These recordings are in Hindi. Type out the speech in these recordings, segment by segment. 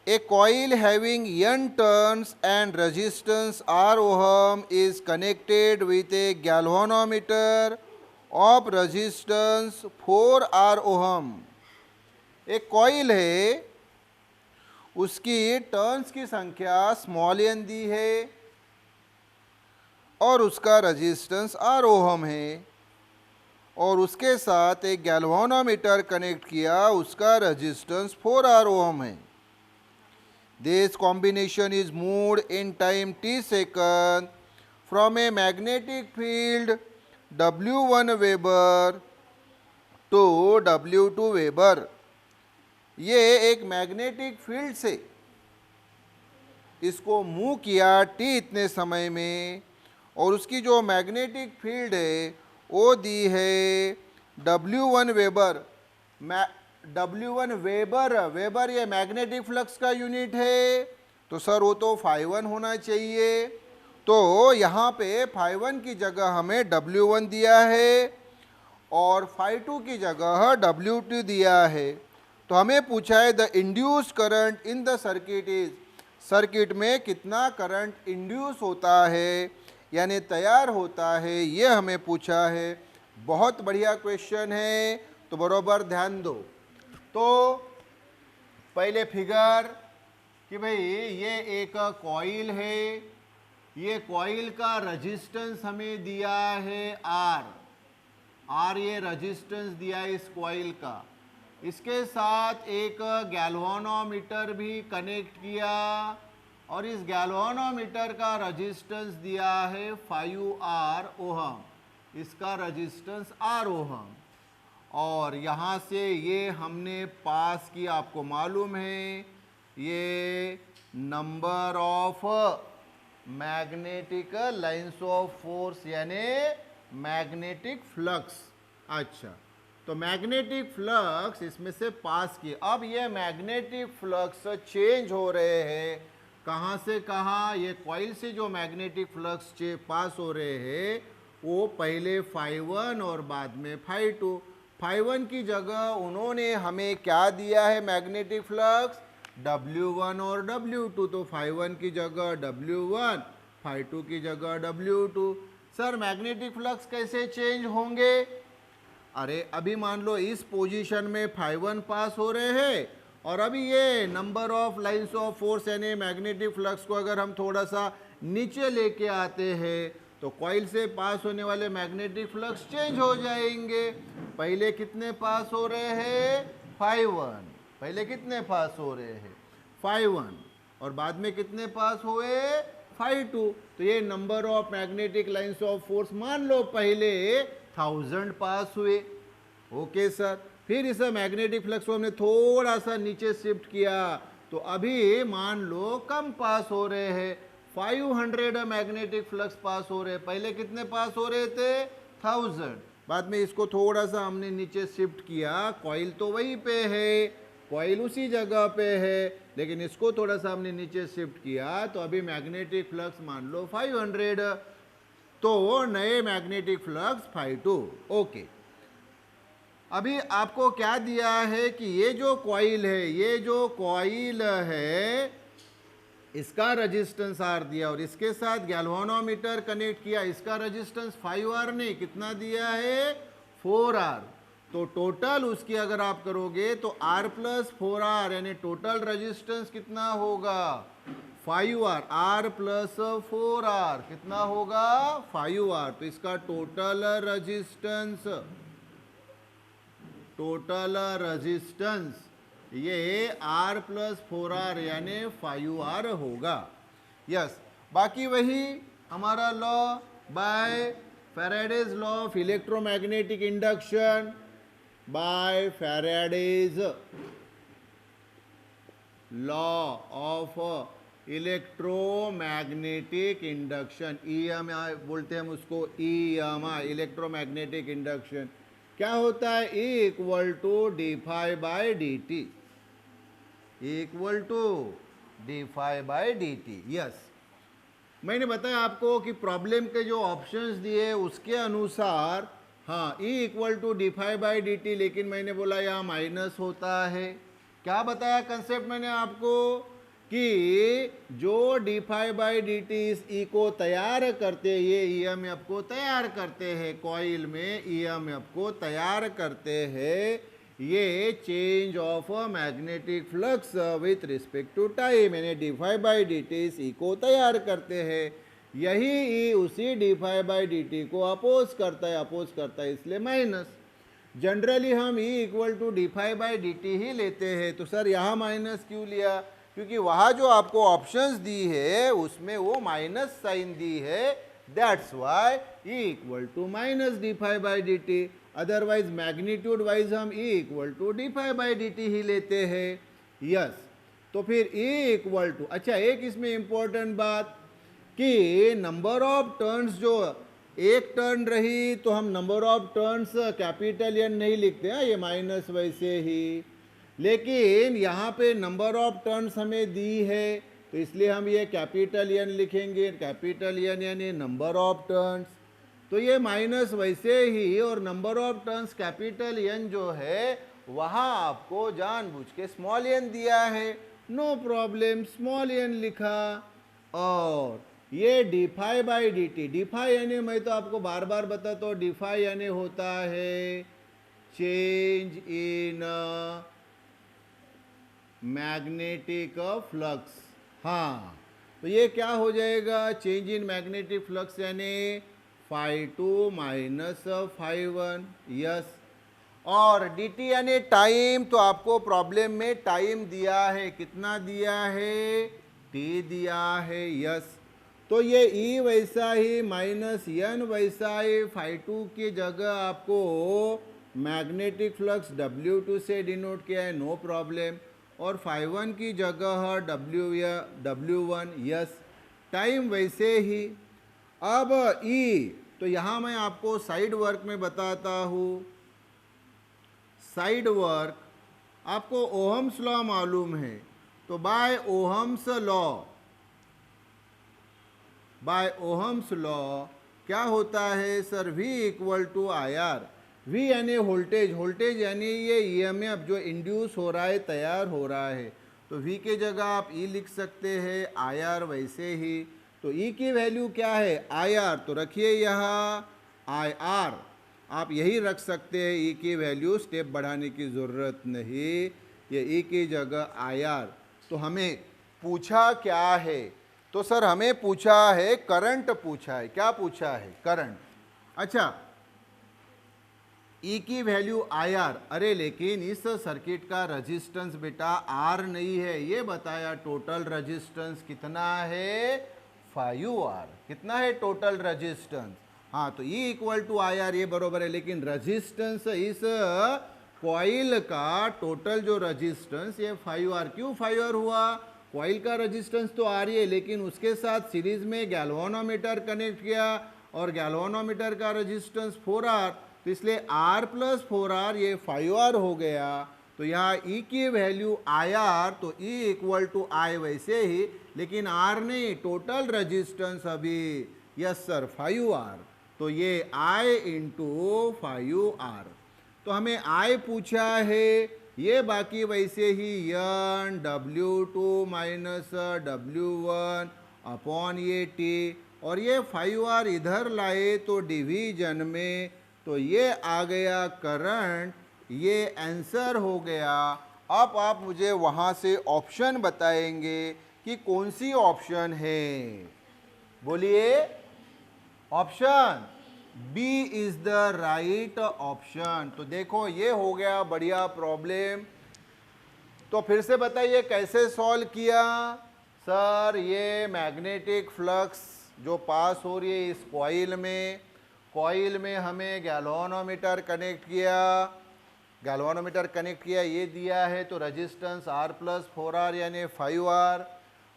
A coil having n turns and resistance R ohm is connected with a galvanometer of resistance 4 R ohm. एक कॉइल है, उसकी टर्न्स की संख्या स्मॉल एन दी है और उसका रेजिस्टेंस आर ओहम है, और उसके साथ एक गैल्वानोमीटर कनेक्ट किया, उसका रेजिस्टेंस 4 आर ओहम है. This combination is moved in time t second from a magnetic field W1 weber to W2 weber. ये एक मैग्नेटिक फील्ड से इसको मूव किया t इतने समय में, और उसकी जो मैग्नेटिक फील्ड है वो दी है W1 weber. W1 weber, weber ये मैग्नेटिक फ्लक्स का यूनिट है, तो सर वो तो φ1 होना चाहिए. तो यहाँ पे φ1 की जगह हमें W1 दिया है और φ2 की जगह W2 दिया है. तो हमें पूछा है the induced current in the circuit is, circuit में कितना करंट इंड्यूस होता है यानी तैयार होता है, ये हमें पूछा है. बहुत बढ़िया क्वेश्चन है, तो बरोबर ध्यान दो. तो पहले फिगर कि भाई ये एक कॉइल है, ये कॉइल का रेजिस्टेंस हमें दिया है आर, ये रेजिस्टेंस दिया है इस कॉइल का. इसके साथ एक गैल्वानोमीटर भी कनेक्ट किया और इस गैल्वानोमीटर का रेजिस्टेंस दिया है 5R ओहम, इसका रेजिस्टेंस R ओहम. और यहाँ से ये हमने पास किया, आपको मालूम है ये number of magnetic lines of force यानी मैग्नेटिक फ्लक्स. अच्छा, तो मैग्नेटिक फ्लक्स इसमें से पास किए. अब ये मैग्नेटिक फ्लक्स चेंज हो रहे हैं, कहाँ से कहाँ, ये कॉइल से जो मैग्नेटिक फ्लक्स पास हो रहे हैं वो पहले φ1 और बाद में φ2. φ1 की जगह उन्होंने हमें क्या दिया है मैग्नेटिक फ्लक्स, W1 और W2, तो φ1 की जगह W1, φ2 की जगह W2. सर मैग्नेटिक फ्लक्स कैसे चेंज होंगे? अरे अभी मान लो इस पोजीशन में φ1 पास हो रहे हैं और अभी ये number of lines of force यानी मैग्नेटिक फ्लक्स को अगर हम थोड़ा सा नीचे लेके आते हैं तो कॉइल से पास होने वाले मैग्नेटिक फ्लक्स चेंज हो जाएंगे. पहले कितने पास हो रहे हैं φ1, पहले कितने पास हो रहे हैं φ1, और बाद में कितने पास हुए φ2. तो ये number of magnetic lines of force मान लो पहले 1000 पास हुए. ओके सर, फिर इस मैग्नेटिक फ्लक्स को हमने थोड़ा सा नीचे शिफ्ट किया तो अभी मान लो कम पास हो रहे हैं, 500 मैग्नेटिक फ्लक्स पास हो रहे हैं. पहले कितने पास हो रहे थे 1000, बाद में इसको थोड़ा सा हमने नीचे शिफ्ट किया. कॉइल तो वहीं पे है, कॉइल उसी जगह पे है, लेकिन इसको थोड़ा सा हमने नीचे शिफ्ट किया तो अभी मैग्नेटिक फ्लक्स मान लो 500, तो नए मैग्नेटिक फ्लक्स φ2. ओके, अभी आपको क्या दिया है कि ये जो कॉइल है, ये जो कॉइल है इसका रेजिस्टेंस R दिया और इसके साथ गैल्वानोमीटर कनेक्ट किया, इसका रेजिस्टेंस 5R नहीं, कितना दिया है 4R. तो टोटल उसकी अगर आप करोगे तो R प्लस 4R यानी टोटल रेजिस्टेंस कितना होगा 5R, R प्लस 4R कितना होगा 5R. तो इसका टोटल रेजिस्टेंस ये R प्लस 4R यानी 5R होगा. यस, बाकी वही हमारा law by Faraday's law of electromagnetic induction, by Faraday's law of electromagnetic induction, EMI बोलते हैं हम उसको, EMI इलेक्ट्रोमैग्नेटिक इंडक्शन. क्या होता है E equal to d phi by d t, equal to d phi by d t. Yes, मैंने बताया आपको कि प्रॉब्लम के जो ऑप्शंस दिए उसके अनुसार हाँ E equal to d phi by d t, लेकिन मैंने बोला यहाँ माइनस होता है. क्या बताया कंसेप्ट मैंने आपको कि जो d phi by d t इस ई को तैयार करते, ये ईएमएफ को तैयार करते हैं, कॉइल में ईएमएफ को तैयार करते हैं, ये change of magnetic flux with respect to time, यानी d phi by d t इस ई को तैयार करते हैं। यही ई उसी d phi by d t को अपोज करता है, इसलिए माइनस। जनरली हम E equal to d phi by d t ही लेते हैं, तो सर यहाँ माइनस क्यों लिया? क्योंकि वहाँ जो आपको ऑप्शंस दी है उसमें वो माइनस साइन दी है, that's why E equal to minus d phi by d t. Otherwise magnitude wise हम E equal to d phi by d t ही लेते हैं। यस, तो फिर ई इक्वल टू, अच्छा एक इसमें इंपॉर्टेंट बात कि नंबर ऑफ टर्न्स, जो एक टर्न रही तो हम number of turns capital N नहीं लिखते हैं, ये माइनस वैसे ही, लेकिन यहाँ पे नंबर ऑफ टर्न्स हमें दी है तो इसलिए हम ये कैपिटल एन लिखेंगे, कैपिटल एन यानी नंबर ऑफ टर्न्स। तो ये माइनस वैसे ही, और number of turns capital N जो है वहाँ आपको जानबूझ के स्मॉल एन दिया है, नो प्रॉब्लम, स्मॉल एन लिखा। और ये d phi by d t, d phi यानी मैं तो आपको बार बार बताता हूँ, डी फाई यानी होता है चेंज इन मैग्नेटिक फ्लक्स। हाँ, तो ये क्या हो जाएगा? चेंज इन मैग्नेटिक फ्लक्स यानी phi two minus phi one. Yes, और डी टी यानी टाइम, तो आपको प्रॉब्लम में टाइम दिया है, कितना दिया है? टी दिया है। यस, तो ये ई वैसा ही माइनस एन वैसा ही, फाई टू की जगह आपको मैग्नेटिक फ्लक्स W2 से डिनोट किया है, नो प्रॉब्लम, और फाई वन की जगह W1। यस, टाइम वैसे ही। अब ई, तो यहाँ मैं आपको साइड वर्क में बताता हूँ। साइड वर्क आपको ओहम्स लॉ मालूम है, तो बाय ओहम्स लॉ क्या होता है sir? V equal to I R. V यानी वोल्टेज, वोल्टेज यानी ये ईएमएफ जो इंड्यूस हो रहा है, तैयार हो रहा है, तो V के जगह आप E लिख सकते हैं, आई आर वैसे ही। तो E की वैल्यू क्या है? आई आर, तो रखिए यहाँ आई आर, आप यही रख सकते हैं। E की वैल्यू स्टेप बढ़ाने की ज़रूरत नहीं, ये E की जगह आई आर। तो हमें पूछा क्या है? तो सर हमें पूछा है करंट, पूछा है। क्या पूछा है? करंट। अच्छा, E की वैल्यू आई आर, अरे लेकिन इस सर्किट का रेजिस्टेंस बेटा R नहीं है, ये बताया। टोटल रेजिस्टेंस कितना है? 5R। कितना है टोटल रेजिस्टेंस? हाँ, तो E equal to I R ये बरोबर है, लेकिन रेजिस्टेंस इस कॉइल का टोटल जो रेजिस्टेंस ये 5R। क्यों 5R हुआ? कॉइल का रेजिस्टेंस तो R ही है, लेकिन उसके साथ सीरीज में गैल्वानोमीटर कनेक्ट किया और गैल्वानोमीटर का रेजिस्टेंस 4R, तो इसलिए R प्लस 4R ये 5R हो गया। तो यहाँ E की वैल्यू IR, तो E इक्वल टू I वैसे ही, लेकिन R नहीं, टोटल रेजिस्टेंस अभी, यस सर 5R, तो ये I इंटू 5R। तो हमें I पूछा है, ये बाकी वैसे ही यन W2 माइनस W1 अपॉन ये T, और ये 5R इधर लाए तो डिवीजन में, तो ये आ गया करंट, ये आंसर हो गया। अब आप मुझे वहाँ से ऑप्शन बताएंगे कि कौन सी ऑप्शन है? बोलिए। Option B is the right option. तो देखो ये हो गया बढ़िया प्रॉब्लम। तो फिर से बताइए कैसे सॉल्व किया? सर ये मैग्नेटिक फ्लक्स जो पास हो रही है इस कॉइल में हमें गैल्वानोमीटर कनेक्ट किया, ये दिया है, तो रेजिस्टेंस R प्लस 4R यानी 5R।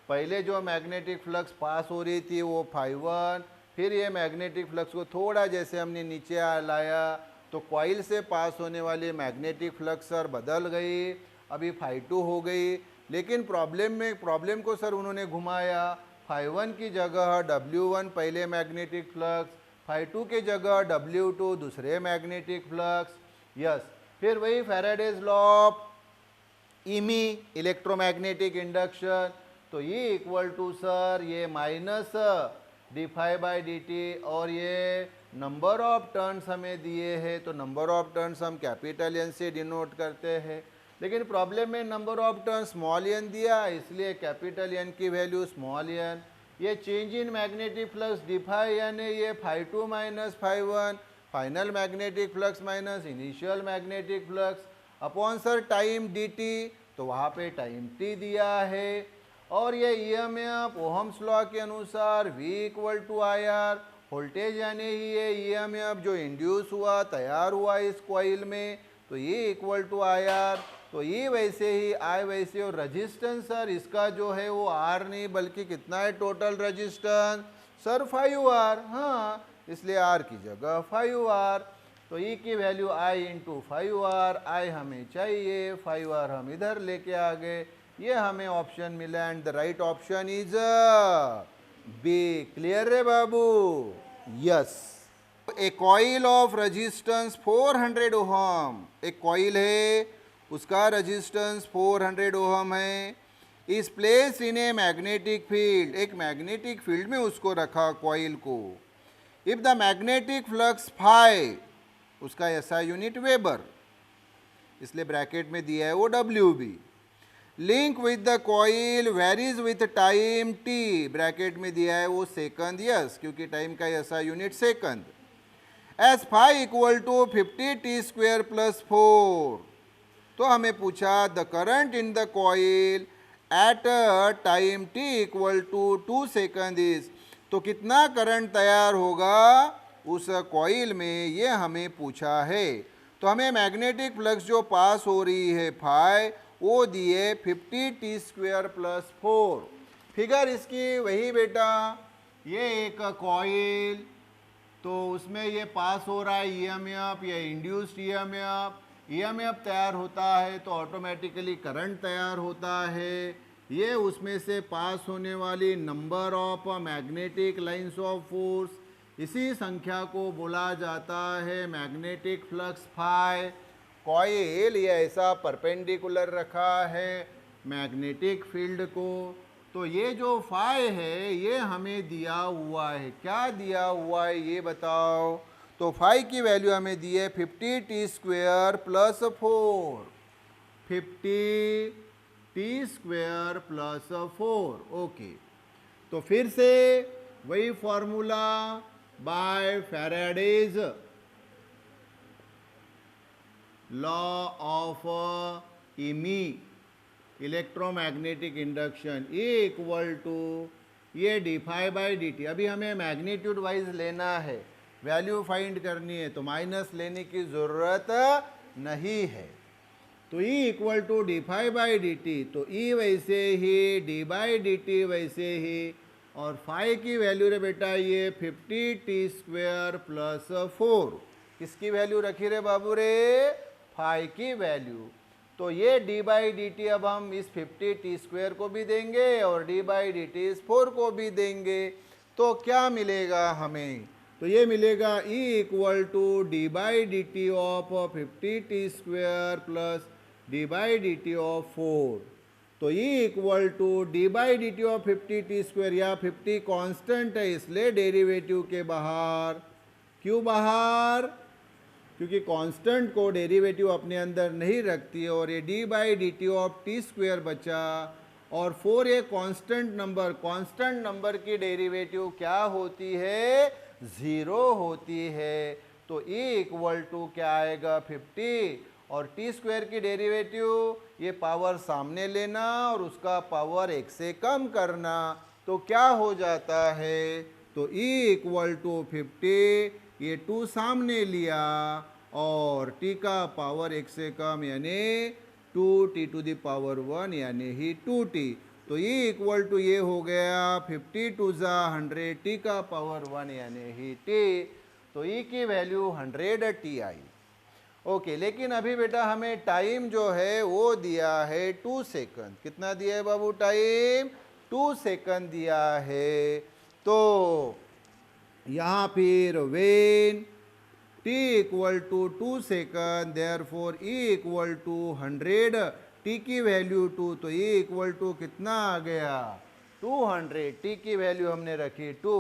पहले जो मैग्नेटिक फ्लक्स पास हो रही थी वो 5-1, फिर ये मैग्नेटिक फ्लक्स को थोड़ा जैसे हमने नीचे लाया तो कॉइल से पास होने वाली मैग्नेटिक फ्लक्स सर बदल गई, अभी 5-2 हो गई। लेकिन प्रॉब्लम को सर उन्होंने घुमाया, 5-1 की जगह W1 पहले मैग्नेटिक फ्लक्स, 5-2 की जगह W2 दूसरे मैग्नेटिक फ्लक्स। यस, फिर वही Faraday's law of EMI electromagnetic induction, तो ई इक्वल टू सर ये minus d phi by d t, और ये नंबर ऑफ टर्न्स हमें दिए हैं, तो नंबर ऑफ टर्न्स हम कैपिटल एन से डिनोट करते हैं, लेकिन प्रॉब्लम में number of turn small N दिया, इसलिए कैपिटल एन की वैल्यू स्मॉल एन। ये change in magnetic flux d phi यानी ये phi two minus phi one, final magnetic flux minus initial magnetic flux upon sir time D t, तो वहाँ पे टाइम टी दिया है। और ये ईएमएफ ओहम्स लॉ के अनुसार V equal to I R, voltage यानी ही ये ईएमएफ जो इंड्यूस हुआ तैयार हुआ इस कॉइल में, तो E equal to I R, तो E वैसे ही I वैसे, और रजिस्टेंस सर इसका जो है वो R नहीं बल्कि कितना है टोटल रजिस्टेंस सर 5R, हाँ इसलिए R की जगह 5R, तो E की value I into 5R, I हमें चाहिए, 5R हम इधर लेके आ गए, ये हमें ऑप्शन मिला and the right option is B. Clear है बाबू? Yes. A coil of resistance 400 ohm, एक कॉइल है उसका रेजिस्टेंस 400 ओहम है, is place in a magnetic field, एक मैग्नेटिक फील्ड में उसको रखा कॉइल को। If the magnetic flux phi, उसका एसआई यूनिट वेबर, इसलिए ब्रैकेट में दिया है वो W B. Link with the coil varies with time t, bracket में दिया है वो सेकंड, यस क्योंकि टाइम का SI unit second. S phi equal to 50 t square plus 4, तो हमें पूछा the current in the coil at time t equal to 2 second is, तो कितना करंट तैयार होगा उस कॉइल में, ये हमें पूछा है। तो हमें मैग्नेटिक फ्लक्स जो पास हो रही है फाई, वो दिए 50 टी स्क्वेयर प्लस 4। फिगर इसकी वही बेटा, ये एक कॉइल, तो उसमें ये पास हो रहा है ईएमएफ, ये इंड्यूस्ड ईएमएफ, ईएमएफ तैयार होता है तो ऑटोमेटिकली करंट तैयार होता है। ये उसमें से पास होने वाली number of magnetic lines of force, इसी संख्या को बोला जाता है मैग्नेटिक फ्लक्स फाई। कॉइल ये ऐसा परपेंडिकुलर रखा है मैग्नेटिक फील्ड को, तो ये जो फाई है ये हमें दिया हुआ है, क्या दिया हुआ है ये बताओ। तो फाई की वैल्यू हमें दी है 50 t square plus 4, 50 t square plus 4, okay. तो फिर से वही formula by Faraday's law of EMI, electromagnetic induction, E equal to ये d phi by d t. अभी हमें मैग्नीट्यूड वाइज लेना है, वैल्यू फाइंड करनी है, तो माइनस लेने की ज़रूरत नहीं है। तो E equal to d phi by d t, तो E वैसे ही, डी बाई डी टी वैसे ही, और फाई की वैल्यू रे बेटा ये 50 टी स्क्वेयर प्लस 4, किसकी वैल्यू रखी रे बाबू रे? फाई की वैल्यू। तो ये डी बाई डी टी अब हम इस 50 टी स्क्वेयर को भी देंगे और डी बाई डी टी इस 4 को भी देंगे, तो क्या मिलेगा हमें? तो ये मिलेगा E equal to d by d t of 50 t square plus d by d t of 4। तो E equal to d by d t of 50 t square, या 50 कांस्टेंट है इसलिए डेरिवेटिव के बाहर। क्यों बाहर? क्योंकि कांस्टेंट को डेरिवेटिव अपने अंदर नहीं रखती है, और ये D by d t of T square बचा, और 4 ये कांस्टेंट नंबर की डेरिवेटिव क्या होती है? 0 होती है। तो E इक्वल टू क्या आएगा? 50, और टी स्क्वायर की डेरिवेटिव ये पावर सामने लेना और उसका पावर 1 से कम करना, तो क्या हो जाता है? तो E इक्वल टू 50, ये 2 सामने लिया और t का पावर 1 से कम यानी 2t टू द पावर 1 यानी ही 2t। तो E इक्वल टू ये हो गया 50 टू ज़ा 100 t का पावर 1 यानी ही t। तो E की वैल्यू 100 t आई। ओके, लेकिन अभी बेटा हमें टाइम जो है वो दिया है 2 सेकंड। कितना दिया है बाबू टाइम? 2 सेकंड दिया है। तो यहाँ फिर when t equal to 2 second, therefore E equal to 100, t की वैल्यू 2, तो E इक्वल टू कितना आ गया? 200, टी की वैल्यू हमने रखी 2,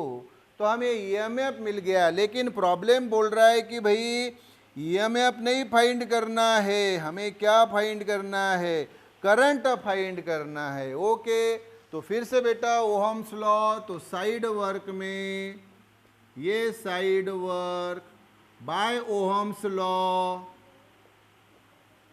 तो हमें ईएमएफ मिल गया। लेकिन प्रॉब्लम बोल रहा है कि भाई ईएमएफ नहीं फाइंड करना है, हमें क्या फाइंड करना है, करंट फाइंड करना है। ओके, तो फिर से बेटा ओहम्स लॉ, तो साइड वर्क में ये side work by Ohm's law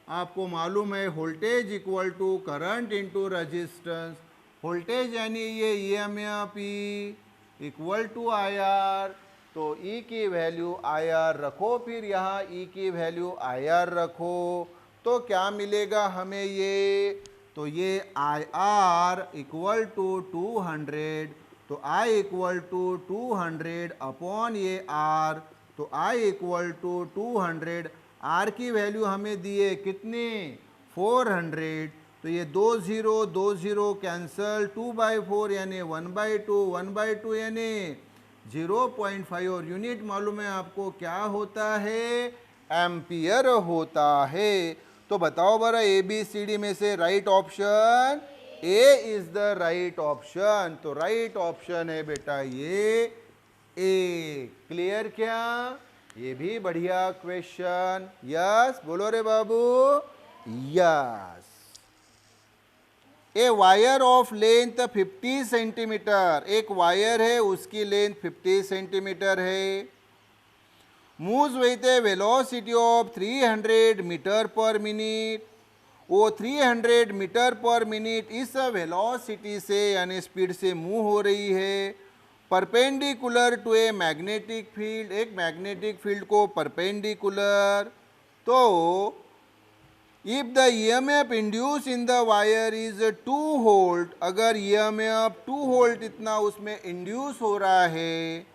आपको मालूम है voltage equal to current into resistance. Voltage यानी ये EMF E equal to I R, तो ई की वैल्यू आई आर रखो, फिर यहाँ ई की वैल्यू आई आर रखो, तो क्या मिलेगा हमें ये, तो ये आई आर इक्वल टू 200, तो आई इक्वल टू 200 अपॉन ये आर, तो आई इक्वल टू 200, आर की वैल्यू हमें दिए कितनी 400, तो ये 2 0 कैंसल, 2/4 यानी 1/2, 1/2 यानी 0.5, और यूनिट मालूम है आपको क्या होता है, एम्पियर होता है। तो बताओ बरा ए बी सी डी में से right option A is the right option, तो राइट ऑप्शन है बेटा ये ए। क्लियर क्या, ये भी बढ़िया क्वेश्चन, यस बोलो रे बाबू, yes. A wire of length 50 centimetre, एक वायर है उसकी लेंथ 50 सेंटीमीटर है, moves with a velocity of 300 metre per minute, वो 300 मीटर पर मिनट इस वेलोसिटी से यानी स्पीड से मूव हो रही है, perpendicular to a magnetic field, एक मैग्नेटिक फील्ड को परपेंडिकुलर। तो if the EMF induce in the wire is 2 volt, अगर ईएमएफ 2 वोल्ट इतना उसमें इंड्यूस हो रहा है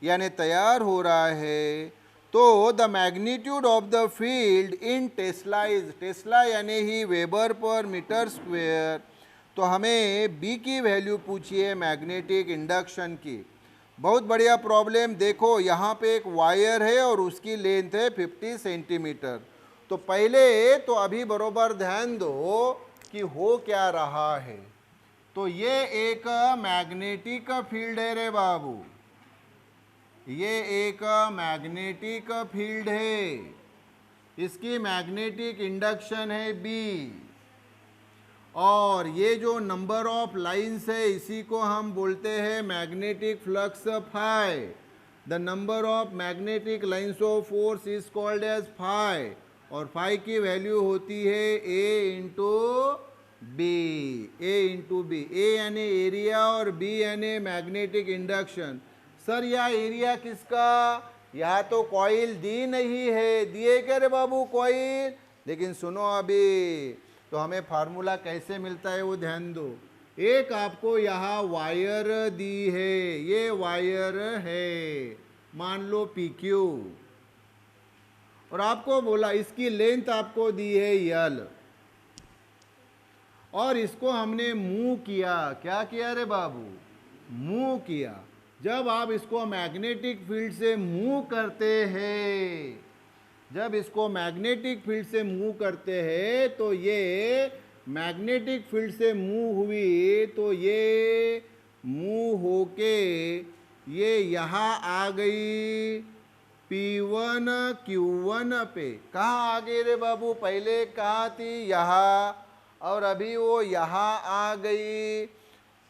यानी तैयार हो रहा है, तो the magnitude of the field in Tesla is, Tesla यानी ही वेबर पर मीटर स्क्वेयर, तो हमें बी की वैल्यू पूछिए मैग्नेटिक इंडक्शन की। बहुत बढ़िया प्रॉब्लम, देखो यहाँ पे एक वायर है और उसकी लेंथ है 50 सेंटीमीटर, तो पहले तो अभी बरोबर ध्यान दो कि हो क्या रहा है, तो ये एक मैग्नेटिक फील्ड है रे बाबू, ये एक मैग्नेटिक फील्ड है, इसकी मैग्नेटिक इंडक्शन है बी, और ये जो नंबर ऑफ लाइंस है इसी को हम बोलते हैं magnetic flux phi. The number of magnetic lines of force is called as phi, और फाई की वैल्यू होती है A into B, A into B, A यानी एरिया और बी यानी मैग्नेटिक इंडक्शन। सर यह एरिया किसका, यहाँ तो कॉइल दी नहीं है, दिए क्या रे बाबू कॉइल, लेकिन सुनो अभी, तो हमें फार्मूला कैसे मिलता है वो ध्यान दो। एक आपको यहाँ वायर दी है, ये वायर है मान लो PQ, और आपको बोला इसकी लेंथ आपको दी है यल, और इसको हमने मूव किया, क्या किया रे बाबू, मूव किया। जब आप इसको मैग्नेटिक फील्ड से मूव करते हैं, जब इसको मैग्नेटिक फील्ड से मूव करते हैं, तो ये मैग्नेटिक फील्ड से मूव हुई, तो ये मूव होके ये यहाँ आ गई P1 Q1 पे। कहाँ आ गई रे बाबू, पहले कहाँ थी, यहाँ, और अभी वो यहाँ आ गई।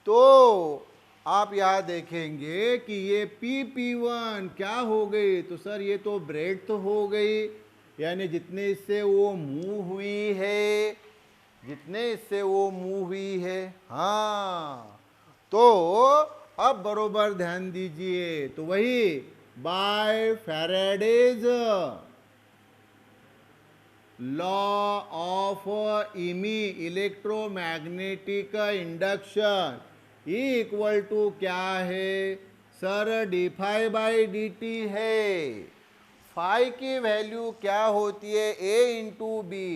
तो आप यहाँ देखेंगे कि ये PP1 क्या हो गई, तो सर ये तो ब्रेड तो हो गई, यानी जितने इससे वो मूव हुई है, जितने इससे वो मूव हुई है, हाँ। तो अब बरोबर ध्यान दीजिए, तो वही by Faraday's law of EMI, electromagnetic induction, E equal to क्या है sir, d phi by d t है। फाई की वैल्यू क्या होती है, ए इंटू बी,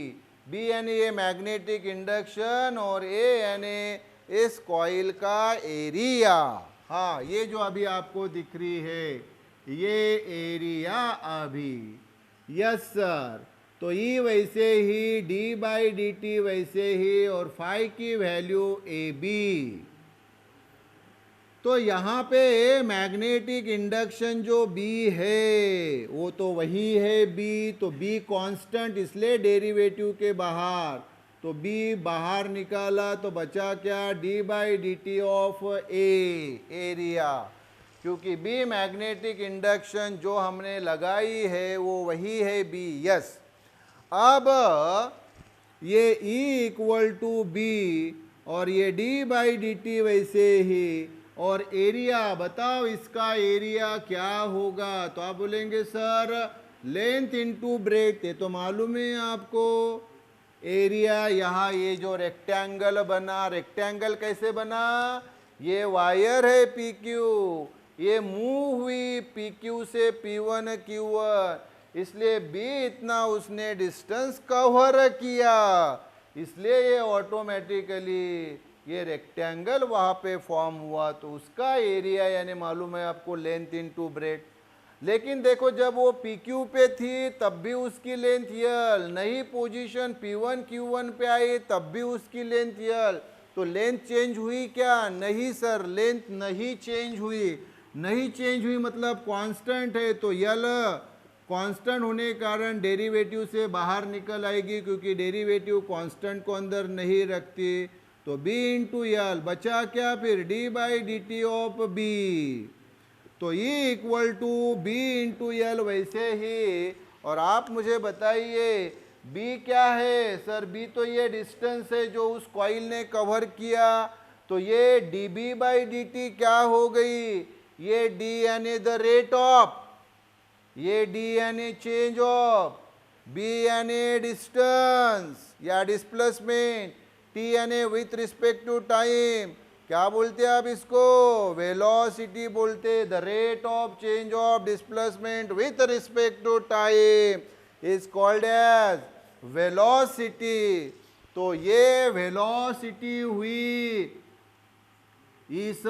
बी यानी ये मैग्नेटिक इंडक्शन और ए यानी इस कॉइल का एरिया। हाँ, ये जो अभी आपको दिख रही है ये एरिया अभी, यस सर। तो ई वैसे ही, डी बाई डी टी वैसे ही, और फाई की वैल्यू ए बी, तो यहाँ पे मैग्नेटिक इंडक्शन जो B है वो तो वही है B, तो B कांस्टेंट इसलिए डेरिवेटिव के बाहर, तो B बाहर निकाला तो बचा क्या, d by d t of A, area, क्योंकि B मैग्नेटिक इंडक्शन जो हमने लगाई है वो वही है B। यस, अब ये E इक्वल टू बी और ये d बाई डी टी वैसे ही, और एरिया बताओ इसका एरिया क्या होगा, तो आप बोलेंगे सर लेंथ इनटू ब्रेथ, ये तो मालूम है आपको। एरिया यहाँ ये जो रेक्टेंगल बना, रेक्टेंगल कैसे बना, ये वायर है PQ, ये मूव हुई PQ से P1 Q1, इसलिए B इतना उसने डिस्टेंस कवर किया, इसलिए ये ऑटोमेटिकली ये रेक्टेंगल वहाँ पे फॉर्म हुआ, तो उसका एरिया यानी मालूम है आपको लेंथ इनटू ब्रेथ। लेकिन देखो जब वो PQ पे थी तब भी उसकी लेंथ यल, नई पोजीशन P1 Q1 पे आई तब भी उसकी लेंथ यल, तो लेंथ चेंज हुई क्या, नहीं सर, लेंथ नहीं चेंज हुई। नहीं चेंज हुई मतलब कांस्टेंट है, तो यल कांस्टेंट होने के कारण डेरिवेटिव से बाहर निकल आएगी, क्योंकि डेरिवेटिव कांस्टेंट को अंदर नहीं रखती, तो B इंटू यल बचा क्या फिर d by d t of B, तो E equal to B into L वैसे ही। और आप मुझे बताइए B क्या है, सर B तो ये डिस्टेंस है जो उस कॉइल ने कवर किया, तो ये dB बाई डी टी क्या हो गई, ये D यानी द रेट ऑफ, ये D यानी चेंज ऑफ, B यानी डिस्टेंस या डिस्प्लेसमेंट, T यानी विथ रिस्पेक्ट टू टाइम, क्या बोलते हैं आप इसको, वेलोसिटी बोलते, the rate of change of displacement with respect to time is called as velocity. तो ये वेलोसिटी हुई इस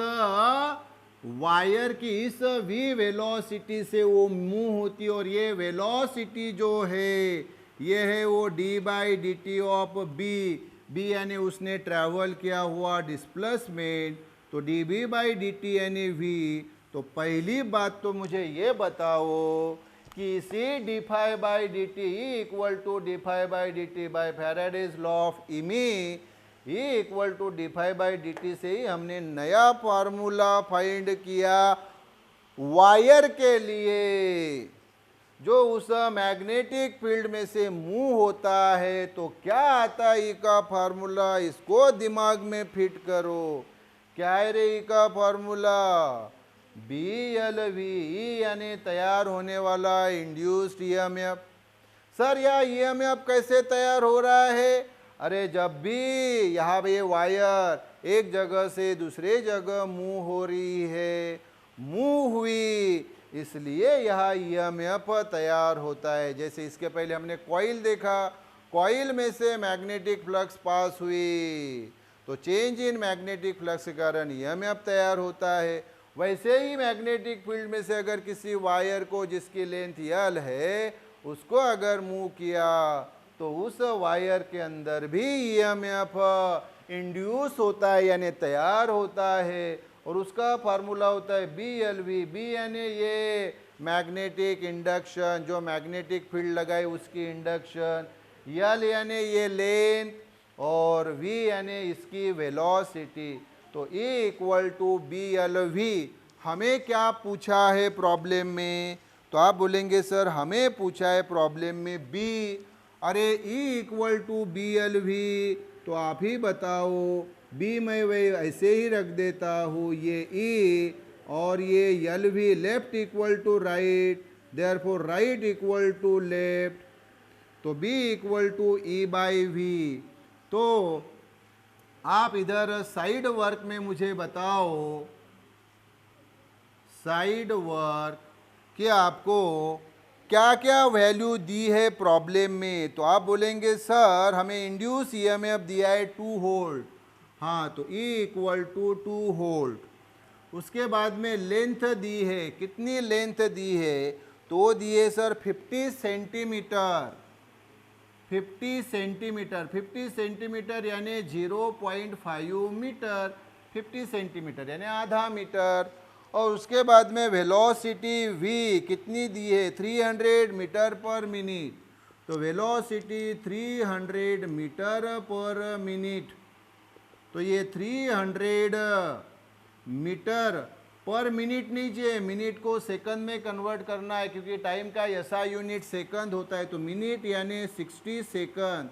वायर की, इस v वेलोसिटी से वो मूव होती, और ये वेलोसिटी जो है ये है वो d by d t of b यानी उसने ट्रैवल किया हुआ डिस्प्लेसमेंट, तो dB बाई डी टी यानी v। तो पहली बात तो मुझे ये बताओ कि इसी d phi by d t equal to d phi by d t by Faraday's law of EMI E equal to d phi by d t से ही हमने नया फार्मूला फाइंड किया वायर के लिए, जो उस मैग्नेटिक फील्ड में से मूव होता है, तो क्या आता है E का फार्मूला, इसको दिमाग में फिट करो, क्या है रे E का फार्मूला, BLV, E यानी तैयार होने वाला इंड्यूस्ड EMF। सर यह EMF कैसे तैयार हो रहा है, अरे जब भी यहाँ पे वायर एक जगह से दूसरे जगह मूव हो रही है, मूव हुई, इसलिए यहाँ EMF तैयार होता है। जैसे इसके पहले हमने कॉइल देखा, कॉइल में से मैग्नेटिक फ्लक्स पास हुई, तो चेंज इन मैग्नेटिक फ्लक्स के कारण EMF तैयार होता है। वैसे ही मैग्नेटिक फील्ड में से अगर किसी वायर को जिसकी लेंथ यल है उसको अगर मूव किया, तो उस वायर के अंदर भी EMF इंड्यूस होता है यानी तैयार होता है, और उसका फार्मूला होता है BLV। B यानी ये मैग्नेटिक इंडक्शन, जो मैग्नेटिक फील्ड लगाए उसकी इंडक्शन, L यानी ये लेंथ, और V यानी इसकी वेलोसिटी। तो E इक्वल टू BLV। हमें क्या पूछा है प्रॉब्लम में, तो आप बोलेंगे सर हमें पूछा है प्रॉब्लम में B, अरे E इक्वल टू BLV, तो आप ही बताओ, B मैं वही ऐसे ही रख देता हूँ, ये E और ये LV, left equal to right, therefore right equal to left, तो B equal to E by V। तो आप इधर साइड वर्क में मुझे बताओ, साइड वर्क कि आपको क्या क्या वैल्यू दी है प्रॉब्लम में, तो आप बोलेंगे सर हमें इंड्यूस EMF दिया है 2 वोल्ट, हाँ तो E इक्वल टू 2 वोल्ट। उसके बाद में लेंथ दी है, कितनी लेंथ दी है, तो दिए सर 50 सेंटीमीटर, 50 सेंटीमीटर, 50 सेंटीमीटर यानी 0.5 मीटर, 50 सेंटीमीटर यानी आधा मीटर। और उसके बाद में वेलोसिटी v कितनी दी है 300 मीटर पर मिनट, तो वेलोसिटी 300 मीटर पर मिनट, तो ये 300 मीटर पर मिनट नहीं चाहिए, मिनट को सेकंड में कन्वर्ट करना है क्योंकि टाइम का ऐसा यूनिट सेकंड होता है, तो मिनट यानी 60 सेकंड,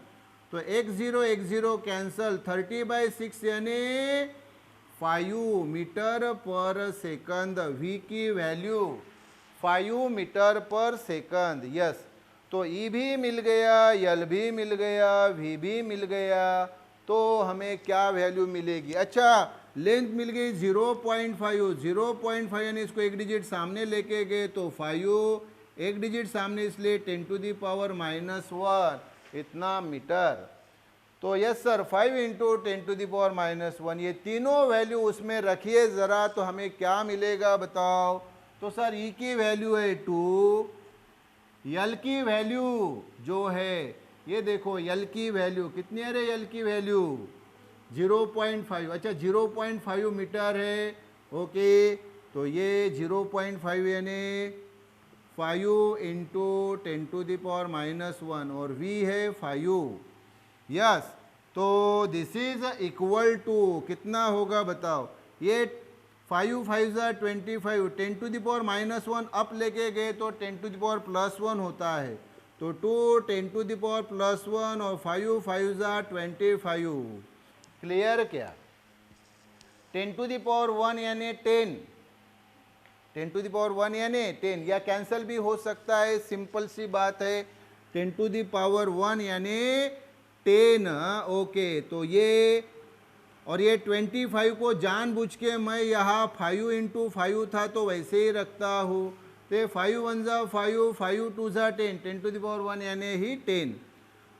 तो एक जीरो कैंसल, 30/6 यानी 5 मीटर पर सेकंड, v की वैल्यू 5 मीटर पर सेकंड। यस, तो E भी मिल गया, L भी मिल गया, V भी मिल गया, तो हमें क्या वैल्यू मिलेगी? अच्छा, लेंथ मिल गई 0.5 यानी इसको एक डिजिट सामने लेके गए तो 5, एक डिजिट सामने इसलिए 10⁻⁻1 इतना मीटर। तो यस सर, 5 × 10⁻⁻1, ये तीनों वैल्यू उसमें रखिए ज़रा, तो हमें क्या मिलेगा बताओ? तो सर E की वैल्यू है 2, L की वैल्यू जो है ये देखो, L की वैल्यू कितनी है रे? L की वैल्यू 0.5, अच्छा 0.5 मीटर है, ओके, तो ये 0.5 यानी 5 × 10⁻⁻1 और V है 5। यस, तो दिस इज इक्वल टू कितना होगा बताओ? ये 5 5 25, 10⁻⁻1 अप लेके गए तो 10⁻+1 होता है, तो 2 10⁻+1 और 5 5 25। क्लियर क्या? 10⁻1 यानी 10, 10⁻1 यानी 10, या कैंसल भी हो सकता है, सिंपल सी बात है, 10⁻1 यानी 10, ओके, तो ये और ये 25 को जानबूझ के मैं यहाँ 5 × 5 था तो वैसे ही रखता हूँ, तो 5 1 5, 5 2 10, 10⁻1 यानी ही 10,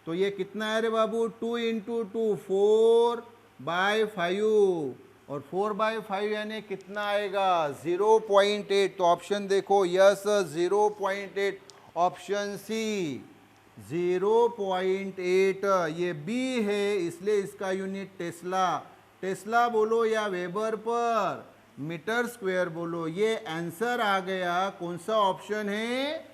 तो ये कितना है रे बाबू? 2 × 2 4/5, और 4/5 यानी कितना आएगा? 0.8, तो ऑप्शन देखो, यस 0.8, ऑप्शन सी 0.8, ये बी है, इसलिए इसका यूनिट टेस्ला, टेस्ला बोलो या वेबर पर मीटर स्क्वायर बोलो, ये आंसर आ गया। कौन सा ऑप्शन है?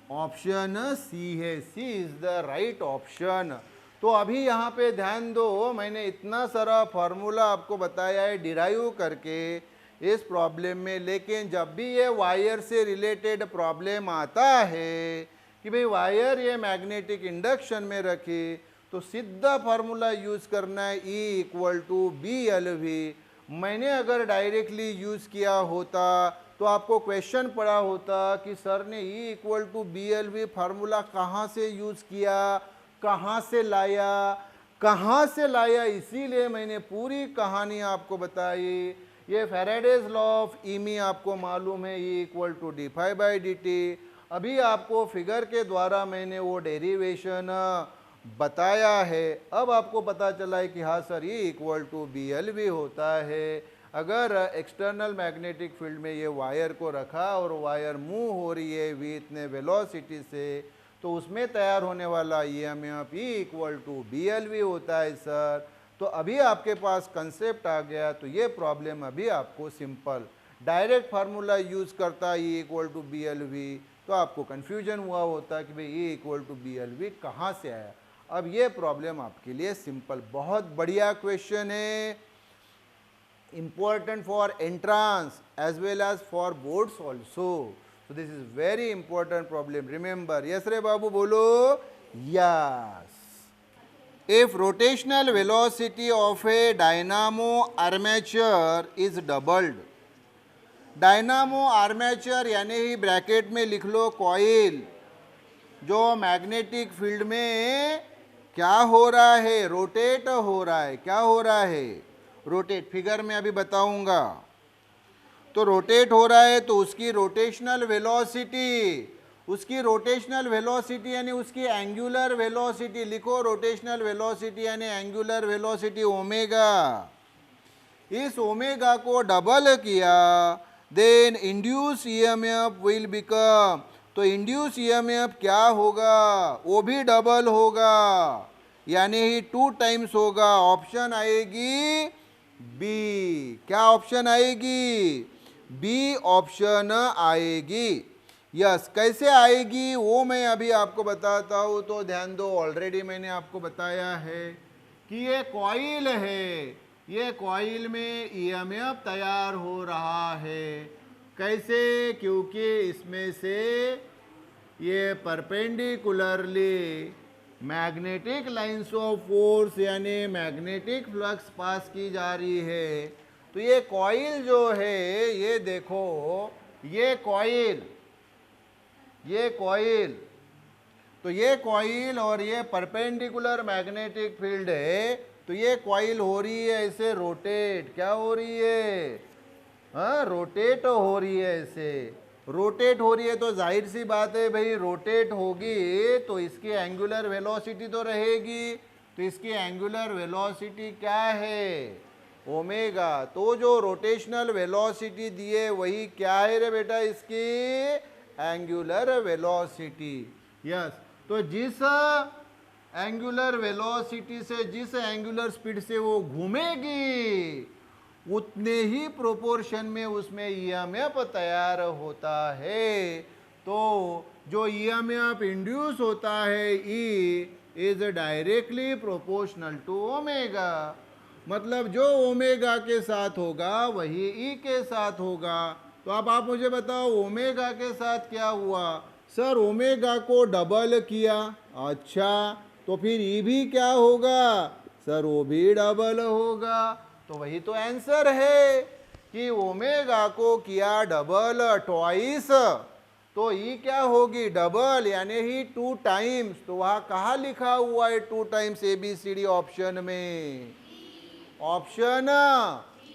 ऑप्शन सी है, सी इज द राइट ऑप्शन। तो अभी यहाँ पे ध्यान दो, मैंने इतना सारा फार्मूला आपको बताया है डिराइव करके इस प्रॉब्लम में, लेकिन जब भी ये वायर से रिलेटेड प्रॉब्लम आता है कि भाई वायर ये मैग्नेटिक इंडक्शन में रखी, तो सीधा फार्मूला यूज करना है E = BLV। मैंने अगर डायरेक्टली यूज किया होता तो आपको क्वेश्चन पड़ा होता कि सर ने E = BLV फार्मूला कहाँ से यूज किया, कहाँ से लाया, इसीलिए मैंने पूरी कहानी आपको बताई। ये फैराडेज लॉ ऑफ ईमी आपको मालूम है, E = dϕ/dt। अभी आपको फिगर के द्वारा मैंने वो डेरिवेशन बताया है, अब आपको पता चला है कि हाँ सर E = BLV होता है। अगर एक्सटर्नल मैग्नेटिक फील्ड में ये वायर को रखा और वायर मूव हो रही है v इतने वेलोसिटी से, तो उसमें तैयार होने वाला EMF E = BLV होता है सर। तो अभी आपके पास कंसेप्ट आ गया, तो ये प्रॉब्लम अभी आपको सिंपल डायरेक्ट फार्मूला यूज करता E = BLV, तो आपको कन्फ्यूजन हुआ होता कि भाई E = BLV कहाँ से आया। अब ये प्रॉब्लम आपके लिए सिंपल, बहुत बढ़िया क्वेश्चन है, important for entrance as well as for boards also. So this is very important problem. Remember, yes रे बाबू बोलो, yes. If rotational velocity of a dynamo armature is doubled, dynamo armature यानी ही ब्रैकेट में लिख लो कॉइल, जो मैग्नेटिक फील्ड में क्या हो रहा है? रोटेट हो रहा है। क्या हो रहा है? रोटेट। फिगर में अभी बताऊंगा। तो रोटेट हो रहा है तो उसकी रोटेशनल वेलोसिटी यानी उसकी एंगुलर वेलोसिटी लिखो, रोटेशनल वेलोसिटी यानी एंगुलर वेलोसिटी ओमेगा। इस ओमेगा को डबल किया, then induce EMF will become, तो इंड्यूस EMF क्या होगा? वो भी डबल होगा, यानी ही 2 टाइम्स होगा। ऑप्शन आएगी बी। क्या ऑप्शन आएगी? बी ऑप्शन आएगी। यस, कैसे आएगी वो मैं अभी आपको बताता हूं, तो ध्यान दो। ऑलरेडी मैंने आपको बताया है कि ये कॉइल है, ये कॉइल में ईएमएफ तैयार हो रहा है। कैसे? क्योंकि इसमें से ये perpendicularly magnetic lines of force यानी मैग्नेटिक फ्लक्स पास की जा रही है। तो ये कॉइल जो है, ये देखो, ये कॉइल, तो ये कॉइल और ये परपेंडिकुलर मैग्नेटिक फील्ड है। तो ये कॉइल हो रही है ऐसे रोटेट। क्या हो रही है? हाँ, रोटेट हो रही है ऐसे। रोटेट हो रही है तो जाहिर सी बात है भाई, रोटेट होगी तो इसकी एंगुलर वेलोसिटी तो रहेगी। तो इसकी एंगुलर वेलोसिटी क्या है? ओमेगा। तो जो रोटेशनल वेलोसिटी दी है वही क्या है रे बेटा? इसकी एंगुलर वेलोसिटी। यस, तो जिस एंगुलर वेलोसिटी से, जिस एंगुलर स्पीड से वो घूमेगी, उतने ही प्रोपोर्शन में उसमें ईएमएफ तैयार होता है। तो जो ईएमएफ इंड्यूस होता है, E is directly proportional to omega. मतलब जो ओमेगा के साथ होगा वही ई के साथ होगा। तो अब आप मुझे बताओ ओमेगा के साथ क्या हुआ? सर ओमेगा को डबल किया। अच्छा, तो फिर ई भी क्या होगा? सर वो भी डबल होगा। तो वही तो आंसर है कि ओमेगा को किया डबल, ट्वाइस, तो ई क्या होगी? डबल, यानी ही 2 टाइम्स। तो वहां कहा लिखा हुआ है 2 टाइम्स? ABCD ऑप्शन में, ऑप्शन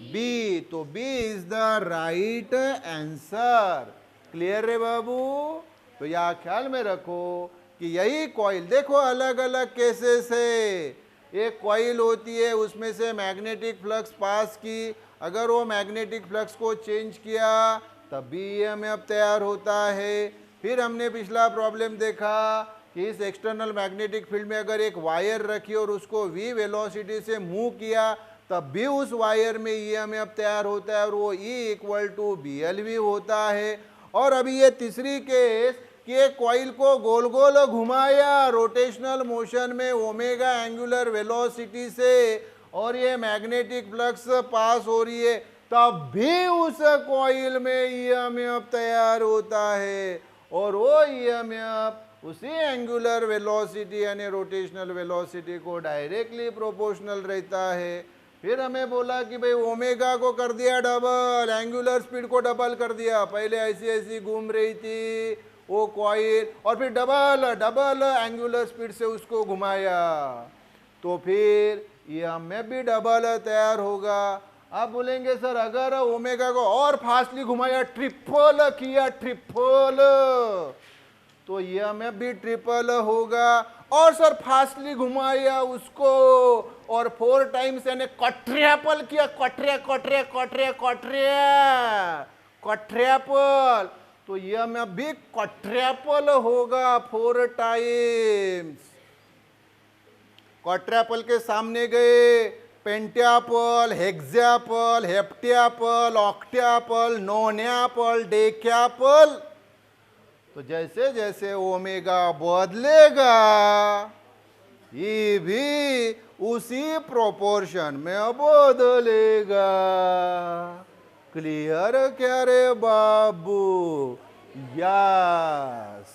बी। तो B is the right answer. Clear है बाबू? तो यह ख्याल में रखो कि यही कॉइल, देखो अलग अलग केसेस है। एक कॉइल होती है, उसमें से मैग्नेटिक फ्लक्स पास की, अगर वो मैग्नेटिक फ्लक्स को चेंज किया तब भी ईएमएफ तैयार होता है। फिर हमने पिछला प्रॉब्लम देखा कि इस एक्सटर्नल मैग्नेटिक फील्ड में अगर एक वायर रखी और उसको v वेलोसिटी से मूव किया तब भी उस वायर में ईएमएफ तैयार होता है और वो E इक्वल टू BLV होता है। और अभी ये तीसरी केस कि एक कॉइल को गोल गोल घुमाया रोटेशनल मोशन में ओमेगा एंगुलर वेलोसिटी से और ये मैग्नेटिक फ्लक्स पास हो रही है, तब भी उस कॉइल में ईएमएफ तैयार होता है और वो ईएमएफ उसी एंगुलर वेलोसिटी यानी रोटेशनल वेलोसिटी को डायरेक्टली प्रोपोर्शनल रहता है। फिर हमें बोला कि भाई ओमेगा को कर दिया डबल, एंगुलर स्पीड को डबल कर दिया। पहले ऐसी ऐसी घूम रही थी वो कॉइल और फिर डबल डबल एंगुलर स्पीड से उसको घुमाया, तो फिर ईएमएफ भी डबल तैयार होगा। आप बोलेंगे सर अगर ओमेगा को और फास्टली घुमाया, ट्रिपल किया, ट्रिपल, तो ईएमएफ भी ट्रिपल होगा। और सर फास्टली घुमाया उसको और 4 टाइम्स यानी क्वाड्रपल किया, क्वाड्रपल, तो ईएमएफ भी क्वाड्रपल होगा 4 टाइम्स। क्वाड्रपल के सामने गए पेंटियापल, हेक्सापल, हेप्टियापल, ऑक्टियापल, नोनियापल, डेकियापल। तो जैसे जैसे ओमेगा बदलेगा ये भी उसी प्रोपोर्शन में बदलेगा। क्लियर क्या रे बाबू? यस।